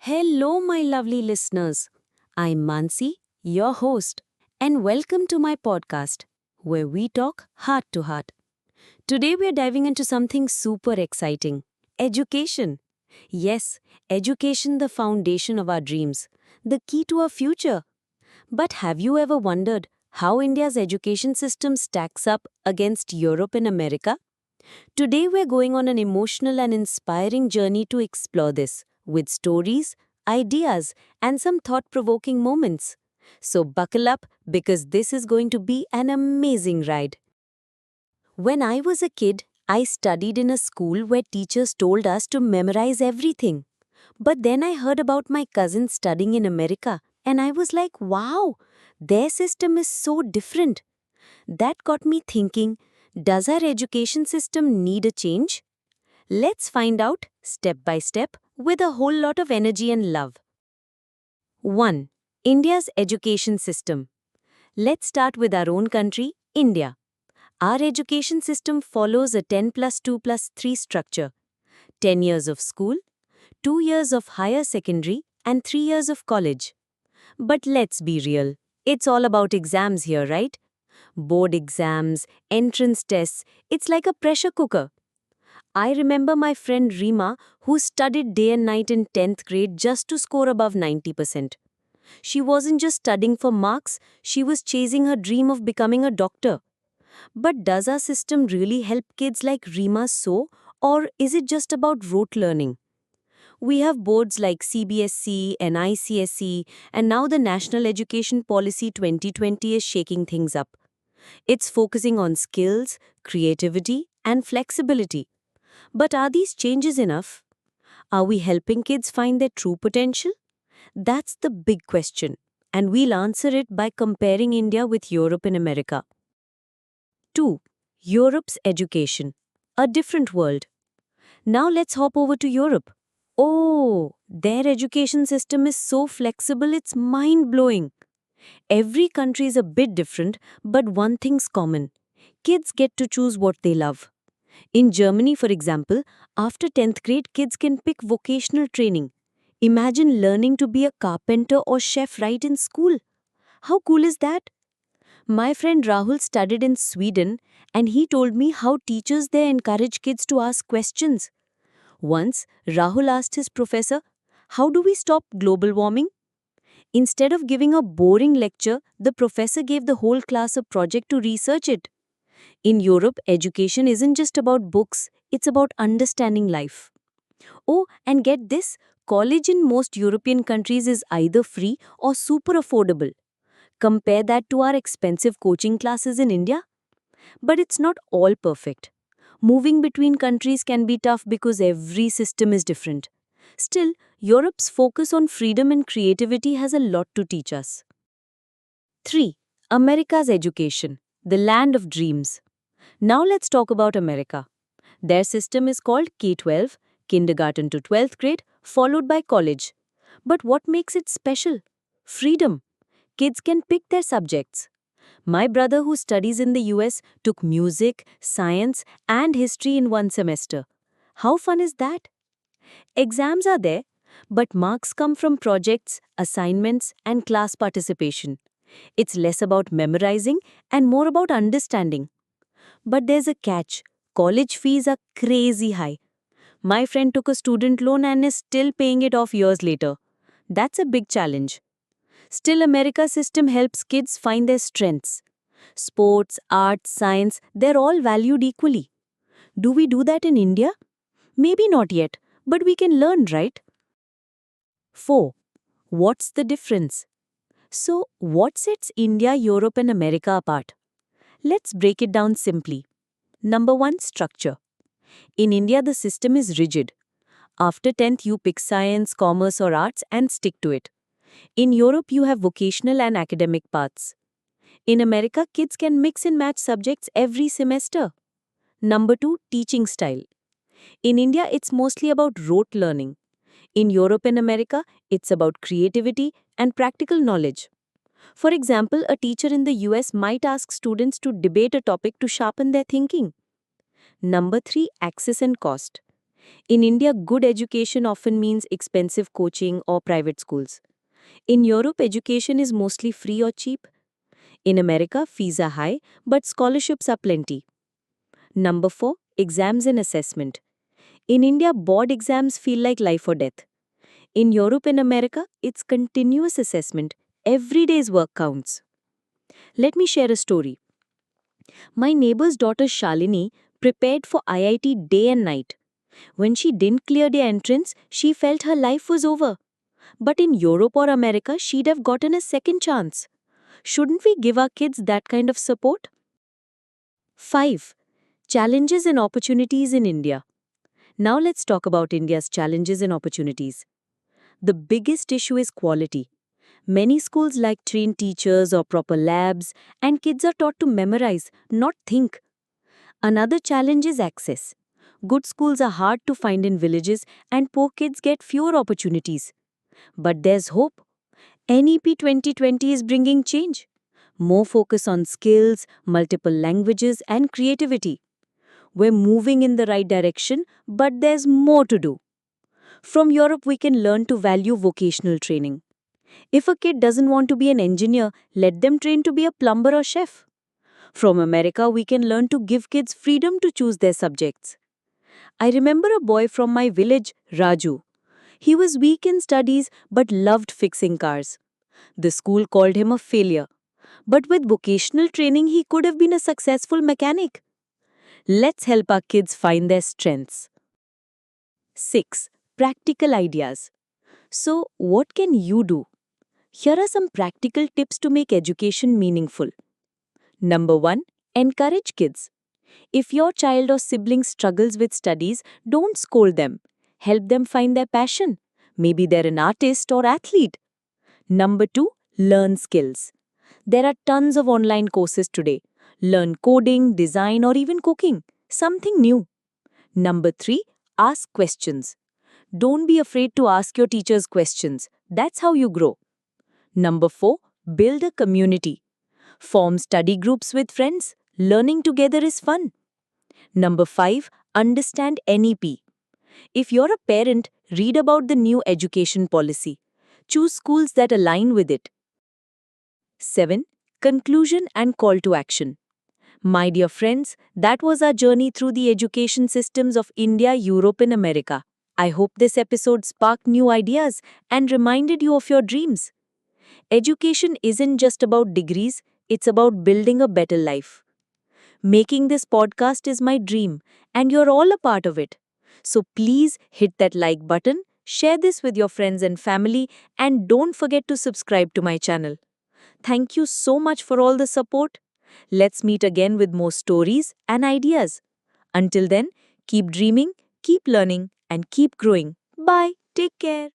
Hello, my lovely listeners. I'm Mansi, your host, and welcome to my podcast, where we talk heart to heart. Today, we're diving into something super exciting: education. Yes, education, the foundation of our dreams, the key to our future. But have you ever wondered how India's education system stacks up against Europe and America? Today, we're going on an emotional and inspiring journey to explore this with stories, ideas, and some thought provoking moments. So, buckle up because this is going to be an amazing ride. When I was a kid, I studied in a school where teachers told us to memorize everything. But then I heard about my cousin studying in America, and I was like, wow, their system is so different. That got me thinking, does our education system need a change? Let's find out step by step with a whole lot of energy and love. 1. India's education system. Let's start with our own country, India. Our education system follows a 10 plus 2 plus 3 structure: 10 years of school, 2 years of higher secondary, and 3 years of college. But let's be real. It's all about exams here, right? Board exams, entrance tests, it's like a pressure cooker. I remember my friend Rima, who studied day and night in 10th grade just to score above 90%. She wasn't just studying for marks, she was chasing her dream of becoming a doctor. But does our system really help kids like Rima so, or is it just about rote learning? We have boards like CBSE and ICSE, and now the National Education Policy 2020 is shaking things up. It's focusing on skills, creativity, and flexibility. But are these changes enough? Are we helping kids find their true potential? That's the big question, and we'll answer it by comparing India with Europe and America. 2. Europe's education. A different world. Now let's hop over to Europe. Oh, their education system is so flexible it's mind-blowing. Every country is a bit different, but one thing's common. Kids get to choose what they love. In Germany, for example, after 10th grade, kids can pick vocational training. Imagine learning to be a carpenter or chef right in school. How cool is that? My friend Rahul studied in Sweden, and he told me how teachers there encourage kids to ask questions. Once, Rahul asked his professor, "How do we stop global warming?" Instead of giving a boring lecture, the professor gave the whole class a project to research it. In Europe, education isn't just about books, it's about understanding life. Oh, and get this, college in most European countries is either free or super affordable. Compare that to our expensive coaching classes in India. But it's not all perfect. Moving between countries can be tough because every system is different. Still, Europe's focus on freedom and creativity has a lot to teach us. 3. America's education, the land of dreams. Now let's talk about America. Their system is called K-12, kindergarten to 12th grade, followed by college. But what makes it special? Freedom. Kids can pick their subjects. My brother, who studies in the US, took music, science, and history in one semester. How fun is that? Exams are there, but marks come from projects, assignments, and class participation. It's less about memorizing and more about understanding. But there's a catch. College fees are crazy high. My friend took a student loan and is still paying it off years later. That's a big challenge. Still, America's system helps kids find their strengths. Sports, arts, science, they're all valued equally. Do we do that in India? Maybe not yet, but we can learn, right? 4. What's the difference? So, what sets India, Europe, and America apart? Let's break it down simply. Number 1, structure. In India, the system is rigid. After 10th, you pick science, commerce, or arts and stick to it. In Europe, you have vocational and academic paths. In America, kids can mix and match subjects every semester. Number 2, teaching style. In India, it's mostly about rote learning. In Europe and America, it's about creativity and practical knowledge. For example, a teacher in the US might ask students to debate a topic to sharpen their thinking. Number 3, access and cost. In India, good education often means expensive coaching or private schools. In Europe, education is mostly free or cheap. In America, fees are high, but scholarships are plenty. Number 4, exams and assessment. In India, board exams feel like life or death. In Europe and America, it's continuous assessment. Every day's work counts. Let me share a story. My neighbor's daughter Shalini prepared for IIT day and night. When she didn't clear the entrance, she felt her life was over. But in Europe or America, she'd have gotten a second chance. Shouldn't we give our kids that kind of support? 5. Challenges and opportunities in India. Now let's talk about India's challenges and opportunities. The biggest issue is quality. Many schools lack trained teachers or proper labs, and kids are taught to memorize, not think. Another challenge is access. Good schools are hard to find in villages, and poor kids get fewer opportunities. But there's hope. NEP 2020 is bringing change. More focus on skills, multiple languages, and creativity. We're moving in the right direction, but there's more to do. From Europe, we can learn to value vocational training. If a kid doesn't want to be an engineer, let them train to be a plumber or chef. From America, we can learn to give kids freedom to choose their subjects. I remember a boy from my village, Raju. He was weak in studies but loved fixing cars. The school called him a failure. But with vocational training, he could have been a successful mechanic. Let's help our kids find their strengths. 6. Practical ideas. So, what can you do? Here are some practical tips to make education meaningful. Number 1. Encourage kids. If your child or sibling struggles with studies, don't scold them. Help them find their passion. Maybe they're an artist or athlete. Number 2. Learn skills. There are tons of online courses today. Learn coding, design, or even cooking. Something new. Number 3. Ask questions. Don't be afraid to ask your teachers questions. That's how you grow. Number 4. Build a community. Form study groups with friends. Learning together is fun. Number 5. Understand NEP. If you're a parent, read about the new education policy. Choose schools that align with it. 7. Conclusion and call to action. My dear friends, that was our journey through the education systems of India, Europe, and America. I hope this episode sparked new ideas and reminded you of your dreams. Education isn't just about degrees, it's about building a better life. Making this podcast is my dream, and you're all a part of it. So please hit that like button, share this with your friends and family, and don't forget to subscribe to my channel. Thank you so much for all the support. Let's meet again with more stories and ideas. Until then, keep dreaming, keep learning, and keep growing. Bye. Take care.